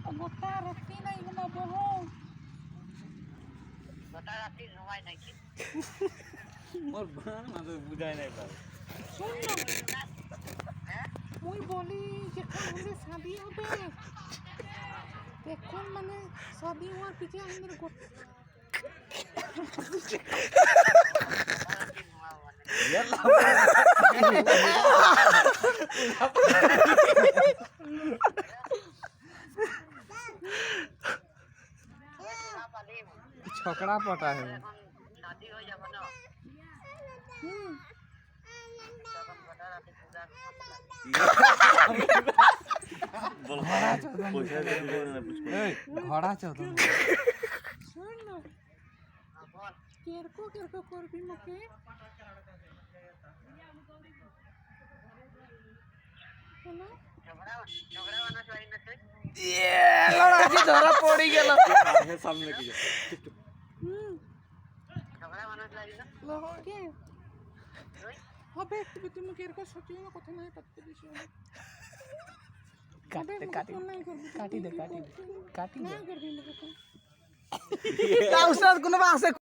গোটা রাতি নাই গলা বহু গোটা রাতি ঘুমাই নাকি মোর বান মাঝে বুঝায় নাই পারে শুন না মুই বলি যখন আমাদের শাদি হবে তখন মানে শাদি হওয়ার পিছে আমাদের ছকড়া পটা है शादी हो जाबो ना তখন গোটা রাতি পূজা ঘোড়া চোদন শুন না কেরকো করবি মুখে হ্যালো ঝগড়া বানা চাই না তুই লড়াকি ধরা পড়ি গেল সামনে কি ঝগড়া বানা চাই না কে হবে তুমি কেরকো সচিব কথা নাই করতে দিছো কাটি দে কাটি দে না করবি মুখে তার উস্তাদ কোনো আছে